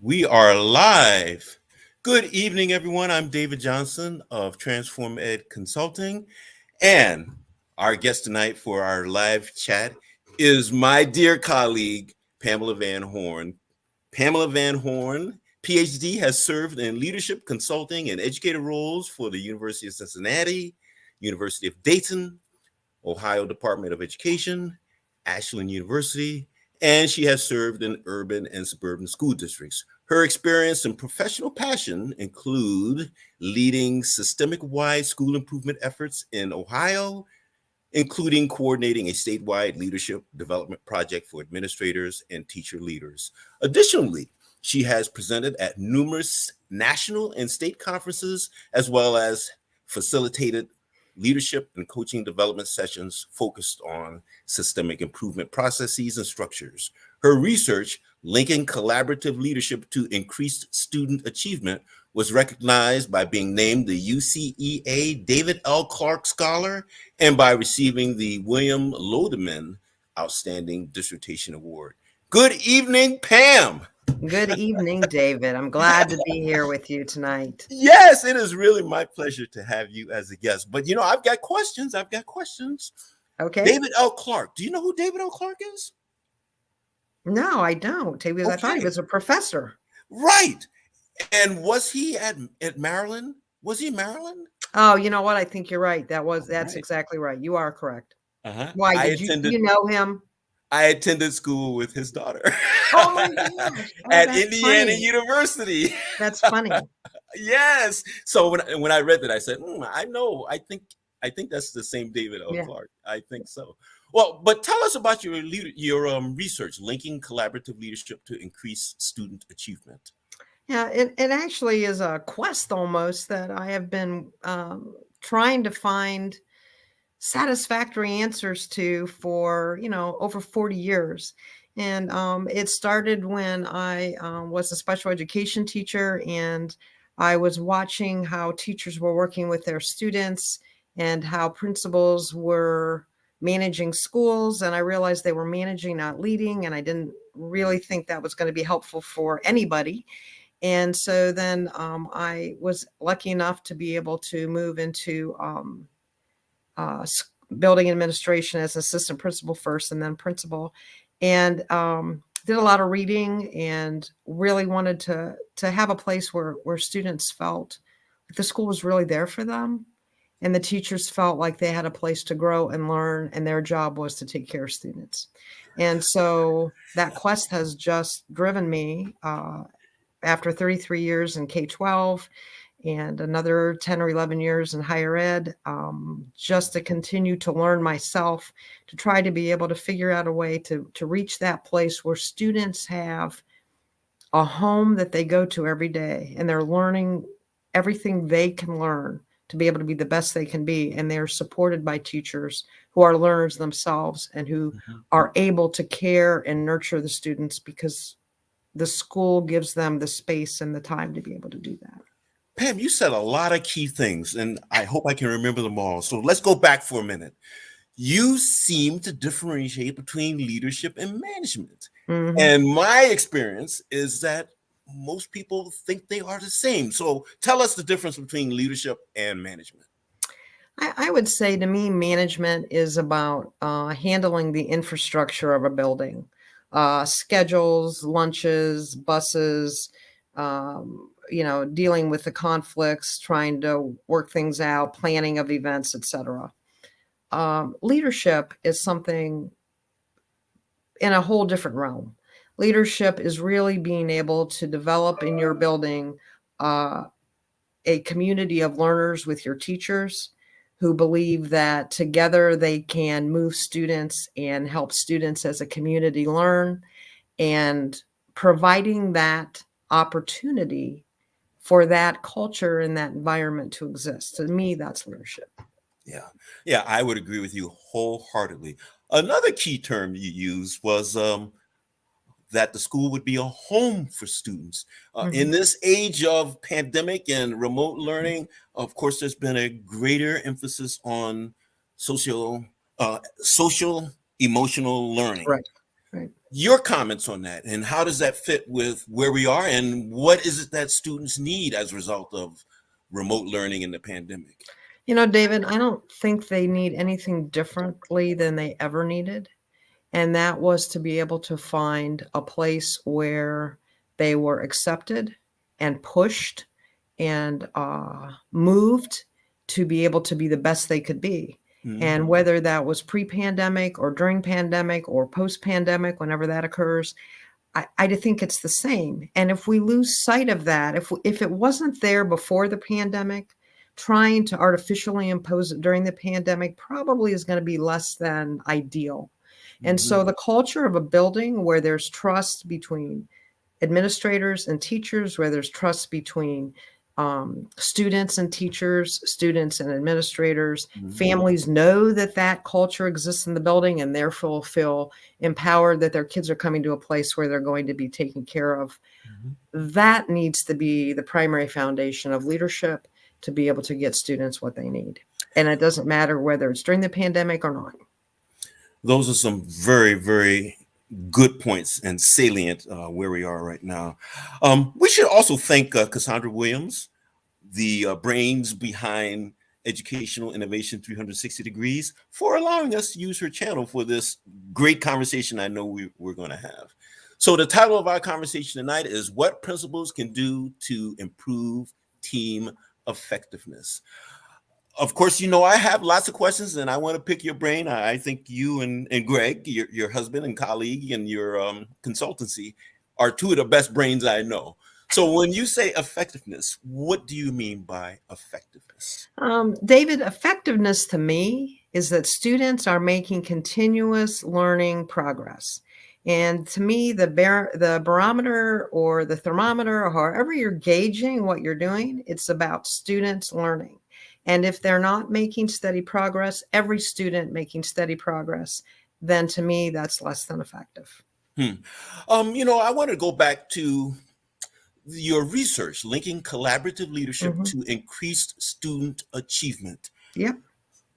We are live. Good evening, everyone. I'm David Johnson of Transform Ed Consulting, and our guest tonight for our live chat is my dear colleague, Pamela VanHorn. Pamela VanHorn, PhD, has served in leadership consulting and educator roles for the University of Cincinnati, University of Dayton, Ohio Department of Education, Ashland University, and she has served in urban and suburban school districts. Her experience and professional passion include leading systemic-wide school improvement efforts in Ohio, including coordinating a statewide leadership development project for administrators and teacher leaders. Additionally, she has presented at numerous national and state conferences, as well as facilitated leadership and coaching development sessions focused on systemic improvement processes and structures. Her research, linking collaborative leadership to increased student achievement, was recognized by being named the UCEA David L. Clark Scholar and by receiving the William Lodeman Outstanding Dissertation Award. Good evening, Pam. Good evening, David. I'm glad to be here with you tonight. Yes, it is really my pleasure to have you as a guest. But I've got questions. Okay. David L. Clark. Do you know who David L. Clark is? No, I don't. Because I thought he was a professor. Right. And was he at Maryland? Was he in Maryland? Oh, you know what? I think you're right. That's right. Exactly right. You are correct. Uh-huh. Why did you know him? I attended school with his daughter. Oh my gosh. At Indiana University. That's funny. Yes. So when I read that, I said, I know. I think that's the same David L. Clark. I think so. Well, but tell us about your research, linking collaborative leadership to increase student achievement. Yeah, it actually is a quest almost that I have been trying to find satisfactory answers to for, over 40 years. And it started when I was a special education teacher, and I was watching how teachers were working with their students and how principals were managing schools. And I realized they were managing, not leading. And I didn't really think that was going to be helpful for anybody. And so then I was lucky enough to be able to move into building administration as assistant principal first and then principal, and did a lot of reading and really wanted to have a place where students felt like the school was really there for them, and the teachers felt like they had a place to grow and learn, and their job was to take care of students. And so that quest has just driven me after 33 years in K-12 and another 10 or 11 years in higher ed, just to continue to learn myself, to try to be able to figure out a way to reach that place where students have a home that they go to every day, and they're learning everything they can learn to be able to be the best they can be. And they're supported by teachers who are learners themselves and who are able to care and nurture the students, because the school gives them the space and the time to be able to do that. Pam, you said a lot of key things, and I hope I can remember them all. So let's go back for a minute. You seem to differentiate between leadership and management. Mm-hmm. And my experience is that most people think they are the same. So tell us the difference between leadership and management. I would say, to me, management is about handling the infrastructure of a building. Schedules, lunches, buses, dealing with the conflicts, trying to work things out, planning of events, etc. Leadership is something in a whole different realm. Leadership is really being able to develop in your building a community of learners with your teachers who believe that together they can move students and help students as a community learn, and providing that opportunity for that culture and that environment to exist. To me, that's leadership. Yeah, I would agree with you wholeheartedly. Another key term you used was that the school would be a home for students. In this age of pandemic and remote learning, of course, there's been a greater emphasis on social, emotional learning. Right. your comments on that, and how does that fit with where we are, and what is it that students need as a result of remote learning in the pandemic? David, I don't think they need anything differently than they ever needed. And that was to be able to find a place where they were accepted and pushed and moved to be able to be the best they could be. Mm-hmm. And whether that was pre-pandemic or during pandemic or post-pandemic, whenever that occurs, I think it's the same. And if we lose sight of that, if it wasn't there before the pandemic, trying to artificially impose it during the pandemic probably is going to be less than ideal. And Mm-hmm. so the culture of a building where there's trust between administrators and teachers, where there's trust between students and teachers, students and administrators, Mm-hmm. families know that that culture exists in the building and therefore feel empowered that their kids are coming to a place where they're going to be taken care of. Mm-hmm. That needs to be the primary foundation of leadership to be able to get students what they need. And it doesn't matter whether it's during the pandemic or not. Those are some very, very good points and salient where we are right now. We should also thank Cassandra Williams, the brains behind Educational Innovation 360 Degrees, for allowing us to use her channel for this great conversation I know we're going to have. So the title of our conversation tonight is What Principals Can Do to Improve Team Effectiveness. Of course, I have lots of questions and I want to pick your brain. I think you and Greg, your husband and colleague and your consultancy are two of the best brains I know. So when you say effectiveness, what do you mean by effectiveness? David, effectiveness to me is that students are making continuous learning progress. And to me, the barometer or the thermometer, or however you're gauging what you're doing, it's about students learning. And if they're not making steady progress, every student making steady progress, then to me, that's less than effective. I want to go back to your research linking collaborative leadership Mm-hmm. to increased student achievement. Yep.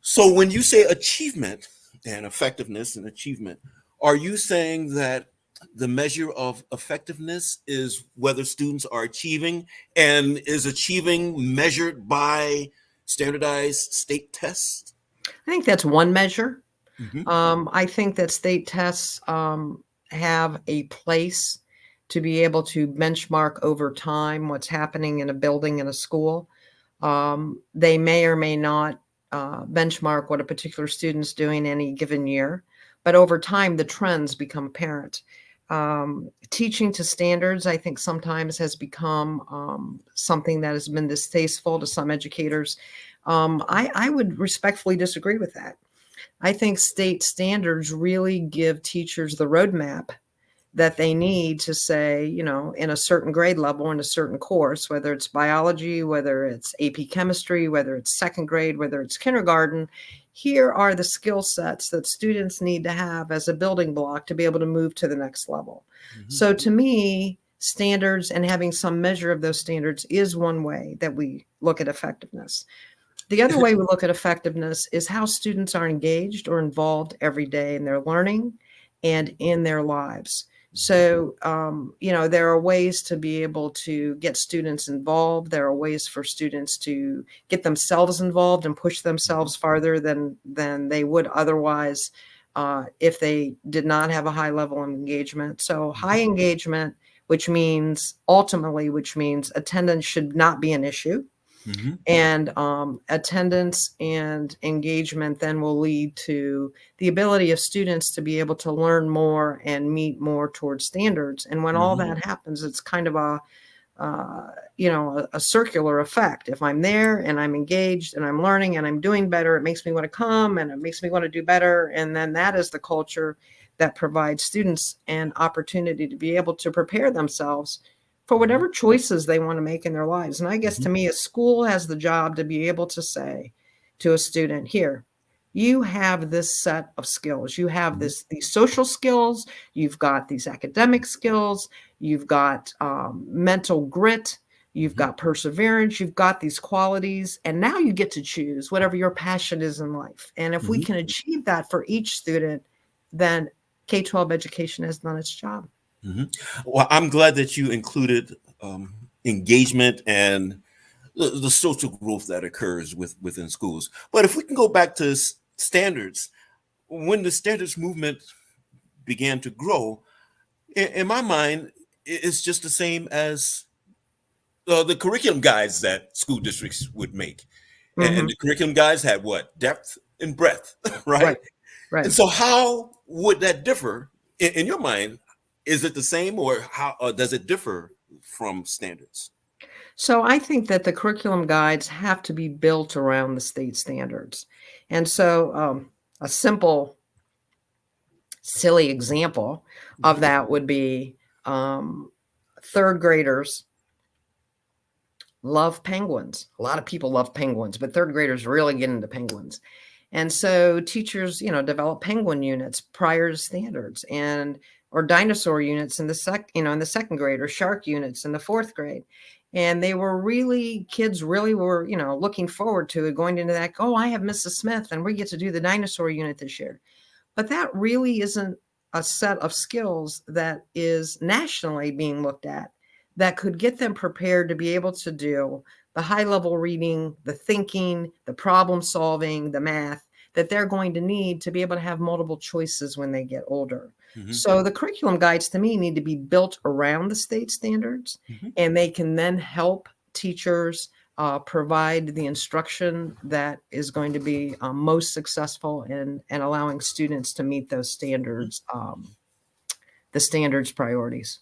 So when you say achievement and effectiveness and achievement, are you saying that the measure of effectiveness is whether students are achieving, and is achieving measured by standardized state tests? I think that's one measure. Mm-hmm. I think that state tests have a place to be able to benchmark over time what's happening in a building in a school. They may or may not benchmark what a particular student's doing any given year, but over time, the trends become apparent. Teaching to standards, I think, sometimes has become something that has been distasteful to some educators. I would respectfully disagree with that. I think state standards really give teachers the roadmap that they need to say, in a certain grade level, in a certain course, whether it's biology, whether it's AP chemistry, whether it's second grade, whether it's kindergarten, here are the skill sets that students need to have as a building block to be able to move to the next level. Mm-hmm. So to me, standards and having some measure of those standards is one way that we look at effectiveness. The other way we look at effectiveness is how students are engaged or involved every day in their learning and in their lives. So, there are ways to be able to get students involved. There are ways for students to get themselves involved and push themselves farther than they would otherwise if they did not have a high level of engagement. So high engagement, which means attendance should not be an issue. Mm-hmm. And attendance and engagement then will lead to the ability of students to be able to learn more and meet more towards standards. And when all that happens, it's kind of a circular effect. If I'm there and I'm engaged and I'm learning and I'm doing better, it makes me want to come and it makes me want to do better. And then that is the culture that provides students an opportunity to be able to prepare themselves for whatever choices they want to make in their lives. And I guess to me, a school has the job to be able to say to a student, here, you have this set of skills. You have these social skills. You've got these academic skills. You've got mental grit. You've got perseverance. You've got these qualities. And now you get to choose whatever your passion is in life. And if we can achieve that for each student, then K-12 education has done its job. Well, I'm glad that you included engagement and the social growth that occurs within schools. But if we can go back to standards, when the standards movement began to grow, in my mind, it's just the same as the curriculum guides that school districts would make. And Hmm. the curriculum guides had what? Depth and breadth, Right, right? And right. so, how would that differ in your mind? Is it the same, or how does it differ from standards? So I think that the curriculum guides have to be built around the state standards. And so a simple, silly example of Mhm. that would be um, third graders love penguins. A lot of people love penguins, but third graders really get into penguins. And so teachers, develop penguin units prior to standards and or dinosaur units in the second grade, or shark units in the fourth grade. And kids really were, looking forward to it, going into that, oh, I have Mrs. Smith and we get to do the dinosaur unit this year. But that really isn't a set of skills that is nationally being looked at that could get them prepared to be able to do the high level reading, the thinking, the problem solving, the math that they're going to need to be able to have multiple choices when they get older. Mhm. So the curriculum guides to me need to be built around the state standards, Mhm. and they can then help teachers provide the instruction that is going to be most successful in allowing students to meet those standards, the standards priorities.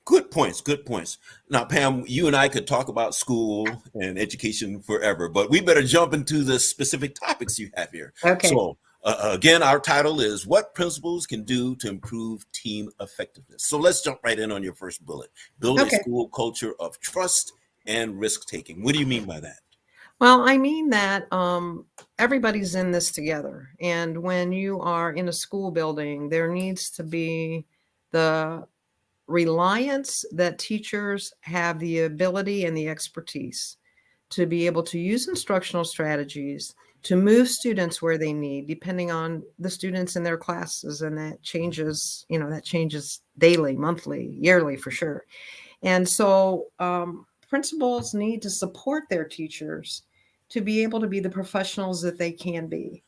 Good points. Good points. Now, Pam, you and I could talk about school and education forever, but we better jump into the specific topics you have here. Okay. So, again, our title is What Principals Can Do to Improve Team Effectiveness. So, let's jump right in on your first bullet: build a Okay. school culture of trust and risk taking. What do you mean by that? Well, I mean that everybody's in this together. And when you are in a school building, there needs to be the reliance that teachers have the ability and the expertise to be able to use instructional strategies to move students where they need, depending on the students in their classes. And that changes daily, monthly, yearly for sure. And so principals need to support their teachers to be able to be the professionals that they can be.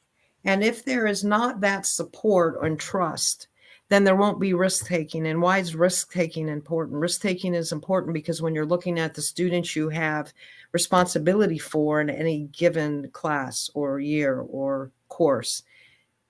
And if there is not that support and trust, then there won't be risk taking. And why is risk taking important? Risk taking is important because when you're looking at the students you have responsibility for in any given class or year or course,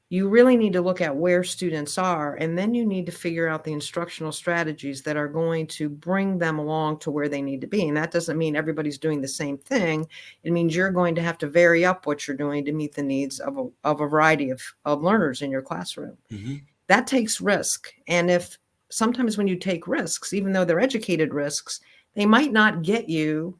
you really need to look at where students are, and then you need to figure out the instructional strategies that are going to bring them along to where they need to be. And that doesn't mean everybody's doing the same thing. It means you're going to have to vary up what you're doing to meet the needs of a variety of learners in your classroom. Mhm. That takes risk. And if sometimes when you take risks, even though they're educated risks, they might not get you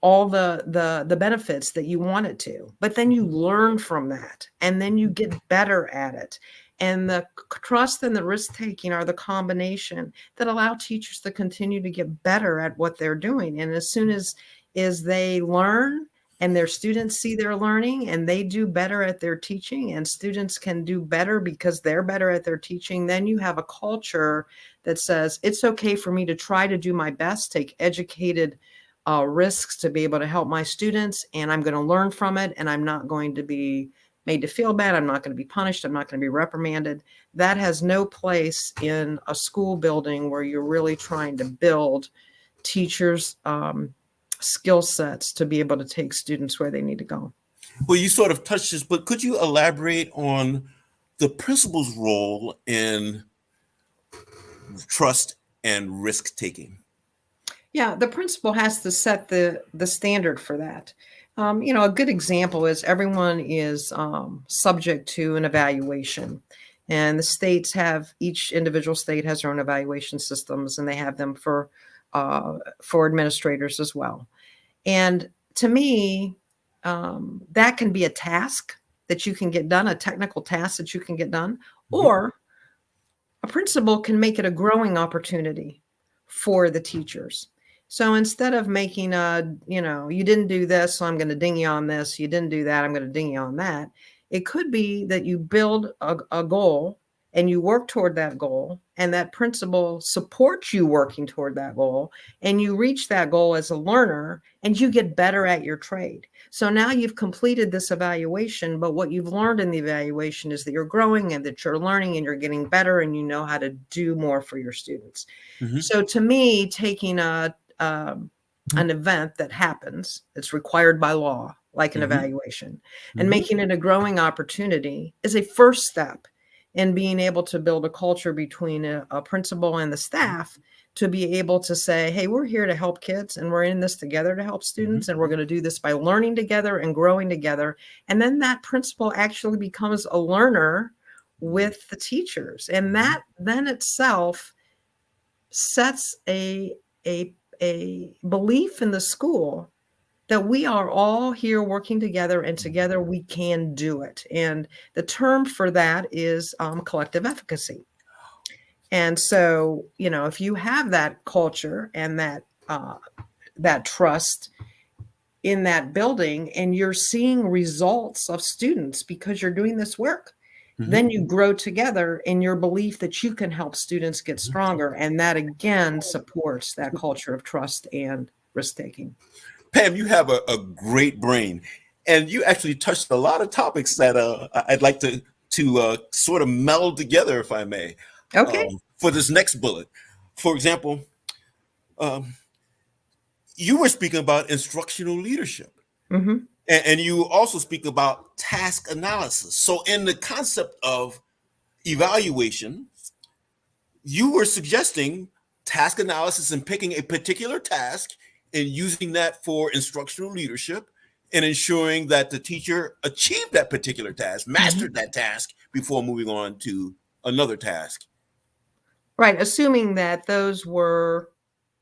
all the benefits that you want it to, but then you learn from that and then you get better at it. And the trust and the risk taking are the combination that allow teachers to continue to get better at what they're doing. And as soon as they learn and their students see their learning and they do better at their teaching, and students can do better because they're better at their teaching, then you have a culture that says it's okay for me to try to do my best, take educated risks to be able to help my students, and I'm going to learn from it, and I'm not going to be made to feel bad. I'm not going to be punished. I'm not going to be reprimanded. That has no place in a school building where you're really trying to build teachers' skill sets to be able to take students where they need to go. Well, you sort of touched this, but could you elaborate on the principal's role in trust and risk taking? Yeah, the principal has to set the standard for that. A good example is everyone is subject to an evaluation, and the states have each individual state has their own evaluation systems, and they have them for administrators as well. And to me, that can be a task that you can get done, a technical task that you can get done, Mhm. or a principal can make it a growing opportunity for the teachers. So instead of making you didn't do this, so I'm going to ding you on this. You didn't do that, I'm going to ding you on that. It could be that you build a goal and you work toward that goal, and that principal supports you working toward that goal, and you reach that goal as a learner, and you get better at your trade. So now you've completed this evaluation, but what you've learned in the evaluation is that you're growing and that you're learning and you're getting better and you know how to do more for your students. Mhm. So to me, taking an event that happens, it's required by law, like an Mhm. evaluation, and Mhm. making it a growing opportunity is a first step in being able to build a culture between a principal and the staff to be able to say, hey, we're here to help kids and we're in this together to help students. And we're going to do this by learning together and growing together. And then that principal actually becomes a learner with the teachers. And that then itself sets a belief in the school that we are all here working together and together we can do it. And the term for that is collective efficacy. And so, if you have that culture and that trust in that building and you're seeing results of students because you're doing this work, then you grow together in your belief that you can help students get stronger. And that again supports that culture of trust and risk taking. Pam, you have a great brain, and you actually touched a lot of topics that I'd like to sort of meld together, if I may, Okay. for this next bullet. For example, um, you were speaking about instructional leadership, Mm-hmm. and you also speak about task analysis. So, in the concept of evaluation, you were suggesting task analysis and picking a particular task and using that for instructional leadership and ensuring that the teacher achieved that particular task, mastered that task before moving on to another task. Right. Assuming that those were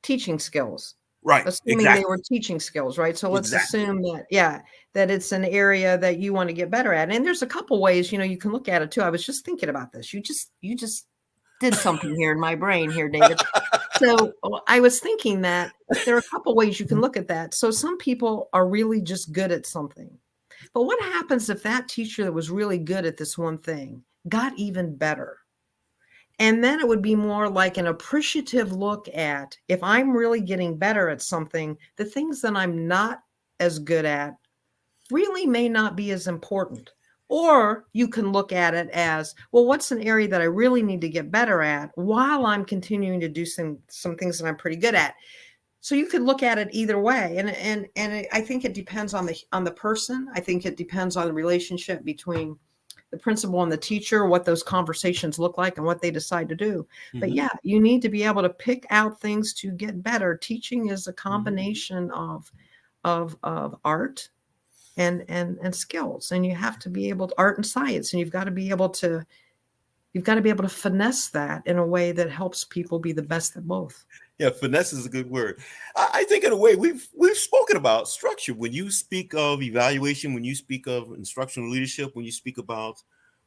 teaching skills. Right. Assuming they were Exactly. teaching skills, right? So let's Exactly. assume that, yeah, that it's an area that you want to get better at. And there's a couple ways, you can look at it too. I was just thinking about this. You just did something here in my brain here, David. So I was thinking that there are a couple ways you can look at that. So some people are really just good at something. But what happens if that teacher that was really good at this one thing got even better? And then it would be more like an appreciative look at, if I'm really getting better at something, the things that I'm not as good at really may not be as important. Or you can look at it as, well, what's an area that I really need to get better at while I'm continuing to do some things that I'm pretty good at? So you could look at it either way. And I think it depends on the person. I think it depends on the relationship between the principal and the teacher, what those conversations look like and what they decide to do. But Mhm. yeah, you need to be able to pick out things to get better. Teaching is a Mhm. combination of art and skills. And you have to be able to art and science, and you've got to be able to finesse that in a way that helps people be the best at both. Yeah, finesse is a good word. I think in a way we've spoken about structure. When you speak of evaluation, when you speak of instructional leadership, when you speak about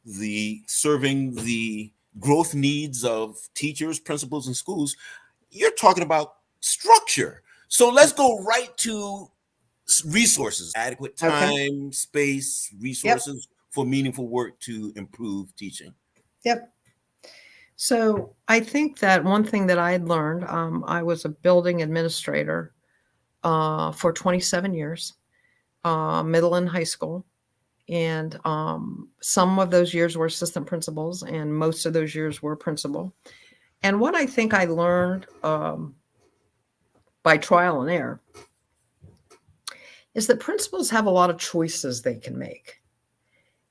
the serving the growth needs of teachers, principals, and schools, you're talking about structure. So let's go right to resources, adequate Okay. time, space, Yep. resources for meaningful work to improve teaching. Yep. So I think that one thing that I had learned, I was a building administrator for 27 years, middle and high school. And some of those years were assistant principals, and most of those years were principal. And what I think I learned by trial and error is that principals have a lot of choices they can make.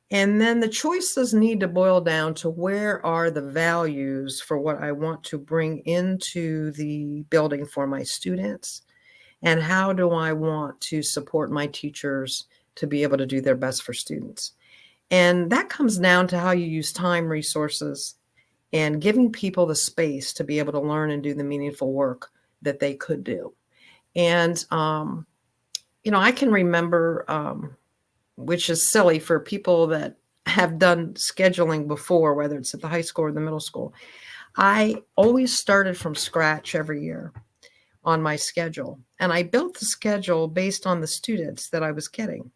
And then the choices need to boil down to, where are the values for what I want to bring into the building for my students? And how do I want to support my teachers to be able to do their best for students? And that comes down to how you use time, resources, and giving people the space to be able to learn and do the meaningful work that they could do. And, I can remember, which is silly for people that have done scheduling before, whether it's at the high school or the middle school. I always started from scratch every year on my schedule. And I built the schedule based on the students that I was getting.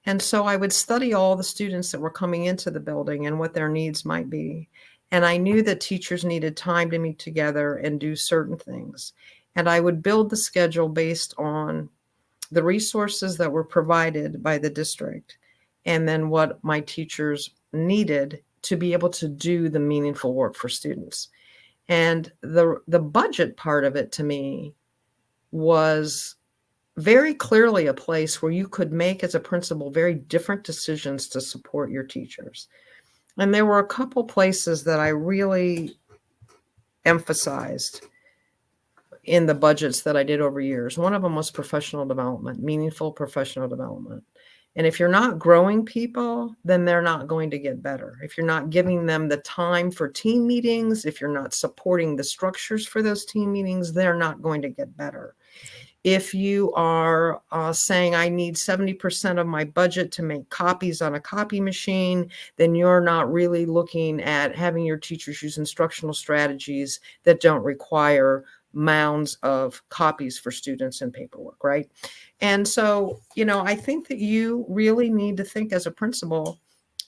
And so I would study all the students that were coming into the building and what their needs might be. And I knew that teachers needed time to meet together and do certain things. And I would build the schedule based on the resources that were provided by the district and then what my teachers needed to be able to do the meaningful work for students. And the budget part of it to me was very clearly a place where you could make as a principal very different decisions to support your teachers. And there were a couple places that I really emphasized in the budgets that I did over years. One of them was professional development, meaningful professional development. And if you're not growing people, then they're not going to get better. If you're not giving them the time for team meetings, if you're not supporting the structures for those team meetings, they're not going to get better. If you are saying, I need 70% of my budget to make copies on a copy machine, then you're not really looking at having your teachers use instructional strategies that don't require mounds of copies for students and paperwork, right? And so, I think that you really need to think as a principal,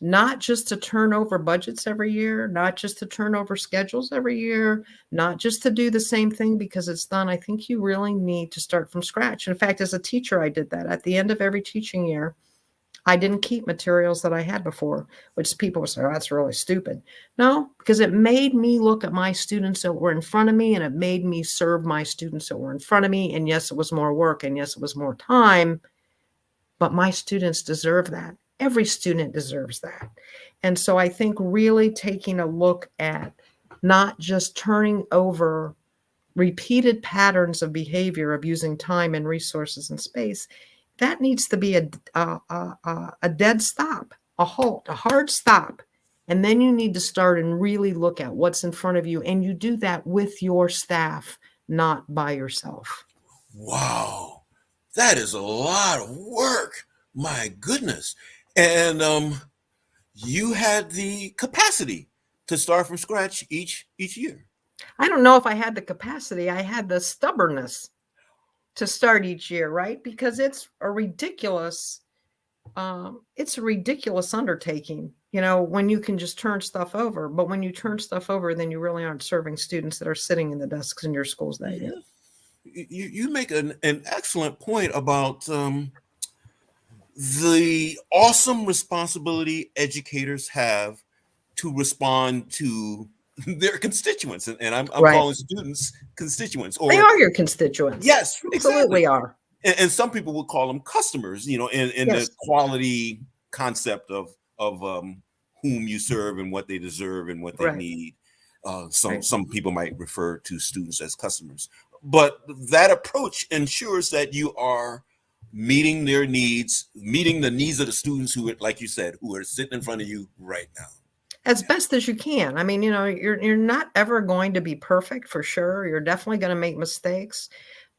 not just to turn over budgets every year, not just to turn over schedules every year, not just to do the same thing because it's done. I think you really need to start from scratch. In fact, as a teacher, I did that. At the end of every teaching year, I didn't keep materials that I had before, which people would say, oh, that's really stupid. No, because it made me look at my students that were in front of me, and it made me serve my students that were in front of me. And yes, it was more work, and yes, it was more time, but my students deserve that. Every student deserves that. And so I think really taking a look at not just turning over repeated patterns of behavior of using time and resources and space, that needs to be a dead stop, a halt, a hard stop. And then you need to start and really look at what's in front of you. And you do that with your staff, not by yourself. Wow, that is a lot of work. My goodness. And you had the capacity to start from scratch each year. I don't know if I had the capacity. I had the stubbornness to start each year, right? Because it's a ridiculous undertaking, when you can just turn stuff over. But when you turn stuff over, then you really aren't serving students that are sitting in the desks in your schools that year. You make an excellent point about the awesome responsibility educators have to respond to their constituents, and I'm Right. calling students constituents. They are your constituents. Yes, Absolutely exactly. are. And some people would call them customers, in Yes. the quality concept of whom you serve and what they deserve and what they Right. need. Right. Some people might refer to students as customers, but that approach ensures that you are meeting their needs, meeting the needs of the students who, like you said, who are sitting in front of you right now. As best as you can. I mean, you're not ever going to be perfect, for sure. You're definitely going to make mistakes.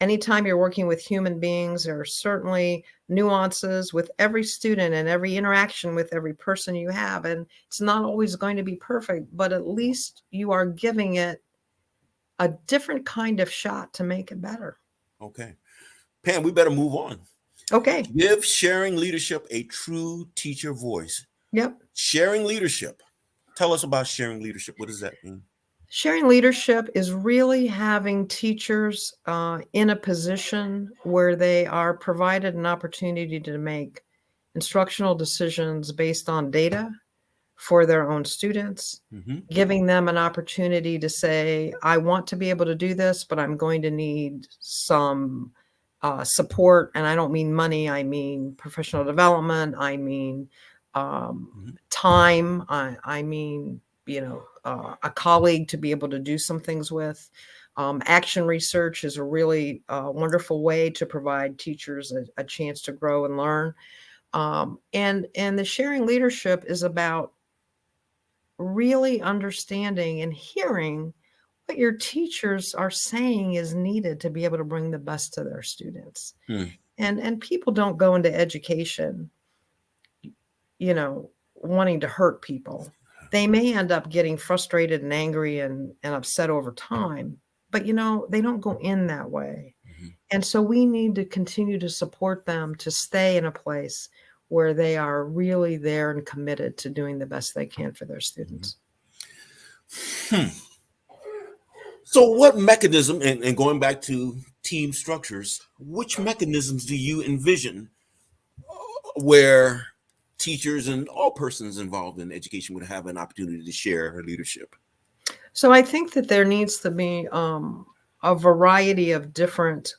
Anytime you're working with human beings, there are certainly nuances with every student and every interaction with every person you have. And it's not always going to be perfect, but at least you are giving it a different kind of shot to make it better. Okay. Pam, we better move on. Okay. Give sharing leadership a true teacher voice. Yep. Sharing leadership. Tell us about sharing leadership. What does that mean? Sharing leadership is really having teachers in a position where they are provided an opportunity to make instructional decisions based on data for their own students, giving them an opportunity to say, I want to be able to do this, but I'm going to need some support. And I don't mean money. I mean professional development. I mean time. I mean, a colleague to be able to do some things with. Action research is a really wonderful way to provide teachers a chance to grow and learn. And the sharing leadership is about really understanding and hearing what your teachers are saying is needed to be able to bring the best to their students. And people don't go into education, wanting to hurt people. They may end up getting frustrated and angry and upset over time, but they don't go in that way. And so we need to continue to support them to stay in a place where they are really there and committed to doing the best they can for their students. Hmm. So, what mechanism, and going back to team structures, which mechanisms do you envision where teachers and all persons involved in education would have an opportunity to share leadership? So I think that there needs to be a variety of different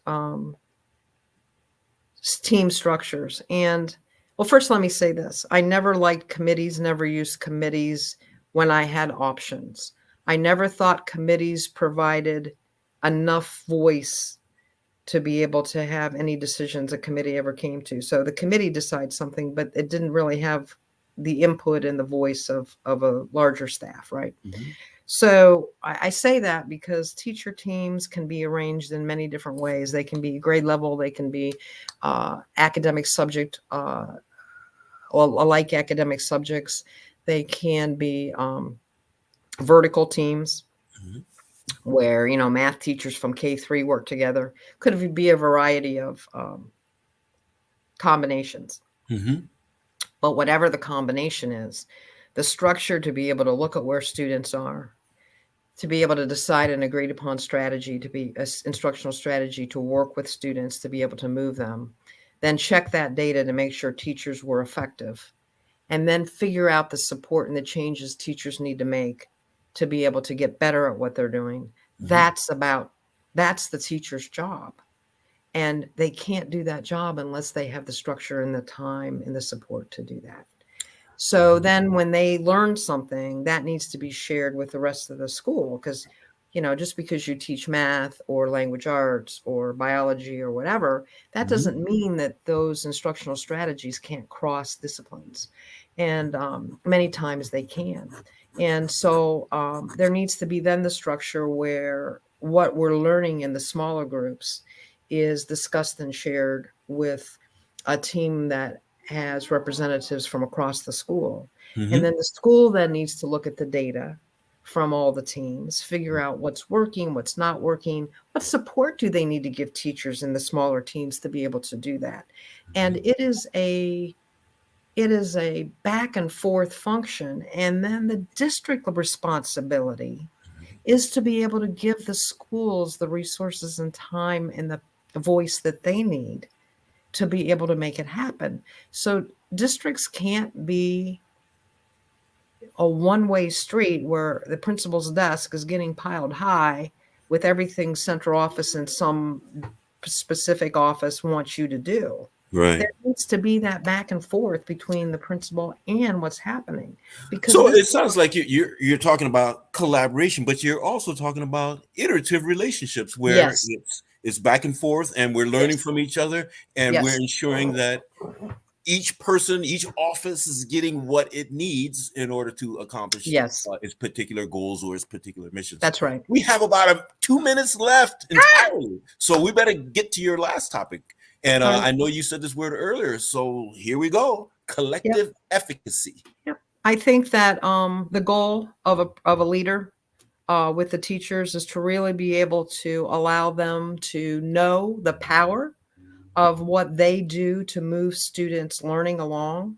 team structures. And well, first, let me say this. I never liked committees, never used committees when I had options. I never thought committees provided enough voice to be able to have any decisions a committee ever came to. So the committee decides something, but it didn't really have the input and the voice of a larger staff, right? Mm-hmm. So I say that because teacher teams can be arranged in many different ways. They can be grade level, they can be academic subject, or like academic subjects. They can be vertical teams Mm-hmm. where, math teachers from K-3 work together. Could be a variety of combinations. Mm-hmm. But whatever the combination is, the structure to be able to look at where students are, to be able to decide an agreed upon strategy, to be an instructional strategy to work with students, to be able to move them, then check that data to make sure teachers were effective, and then figure out the support and the changes teachers need to make to be able to get better at what they're doing. Mm-hmm. That's the teacher's job. And they can't do that job unless they have the structure and the time and the support to do that. So then when they learn something, that needs to be shared with the rest of the school because, just because you teach math or language arts or biology or whatever, that Mm-hmm. doesn't mean that those instructional strategies can't cross disciplines. And many times they can. And so there needs to be then the structure where what we're learning in the smaller groups is discussed and shared with a team that has representatives from across the school. And Mm-hmm. then the school then needs to look at the data from all the teams, figure out what's working, what's not working, what support do they need to give teachers in the smaller teams to be able to do that. And it is a back and forth function. And then the district responsibility is to be able to give the schools the resources and time and the voice that they need to be able to make it happen. So districts can't be a one-way street where the principal's desk is getting piled high with everything central office and some specific office wants you to do. Right. There needs to be that back and forth between the principal and what's happening because So this. it sounds like you're talking about collaboration, but you're also talking about iterative relationships where Yes, it's back and forth, and we're learning yes, from each other, and we're yes, ensuring that each person, each office is getting what it needs in order to accomplish yes, its particular goals or its particular missions. that's right. We have about 2 minutes left entirely, so we better get to your last topic. And Um, I know you said this word earlier, so here we go: yep, collective efficacy. yep. I think that the goal of a leader with the teachers is to really be able to allow them to know the power of what they do to move students learning along,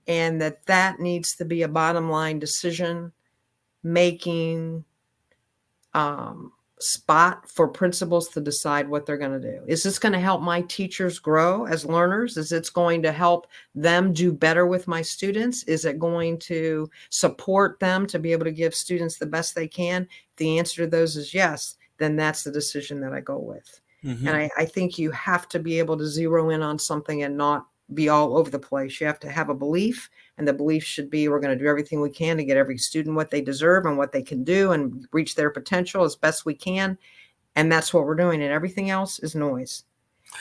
and that needs to be a bottom line decision making spot for principals to decide what they're going to do. Is this going to help my teachers grow as learners? Is it going to help them do better with my students? Is it going to support them to be able to give students the best they can? If the answer to those is yes, then that's the decision that I go with. And Mm-hmm. I think you have to be able to zero in on something and not be all over the place. You have to have a belief, and the belief should be we're going to do everything we can to get every student what they deserve and what they can do and reach their potential as best we can. And that's what we're doing. And everything else is noise.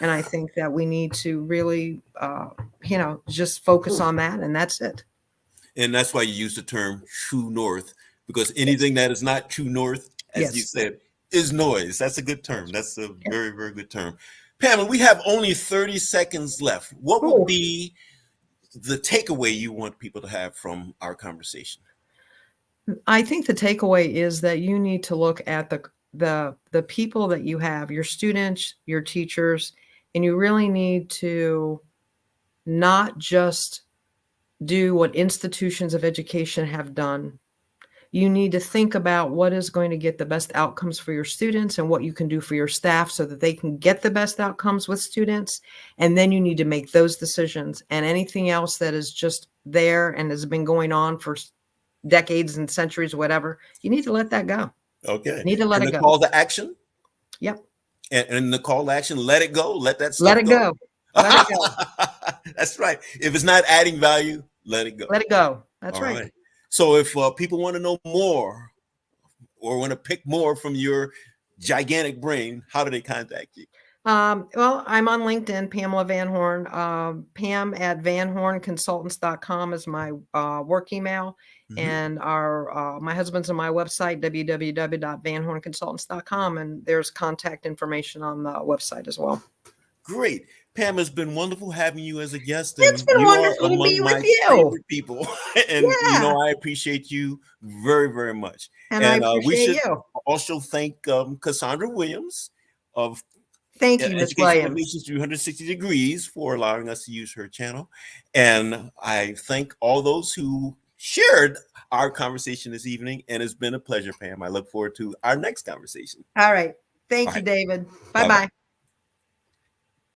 And I think that we need to really, just focus on that. And that's it. And that's why you use the term true north, because Yes. anything that is not true north, as you Yes. said, is noise. That's a good term. That's a Yeah. very, very good term. Pamela, we have only 30 seconds left. What would Oh, be the takeaway you want people to have from our conversation? I think the takeaway is that you need to look at the people that you have, your students, your teachers, and you really need to not just do what institutions of education have done, You need to think about what is going to get the best outcomes for your students and what you can do for your staff so that they can get the best outcomes with students. And then you need to make those decisions. And anything else that is just there and has been going on for decades and centuries, whatever, you need to let that go. Okay. You need to let and it the go. call to action. Yep. And the call to action, let it go. Let that stuff Let it go. Let it go. That's right. If it's not adding value, let it go. Let it go. That's All right. So if people want to know more or want to pick more from your gigantic brain, how do they contact you? Well, I'm on LinkedIn, Pamela VanHorn. Pam at VanHornConsultants.com is my work email. And my husband's on my website, www.vanhornconsultants.com. And there's contact information on the website as well. Great. Pam, it's been wonderful having you as a guest. It's been wonderful to be with you. Favorite people. And, I appreciate you very, very much. And I appreciate you. Also thank Cassandra Williams of Thank you, Ms. Williams. 360 Degrees for allowing us to use her channel. And I thank all those who shared our conversation this evening. And it's been a pleasure, Pam. I look forward to our next conversation. All right. Thank you, David. Bye-bye.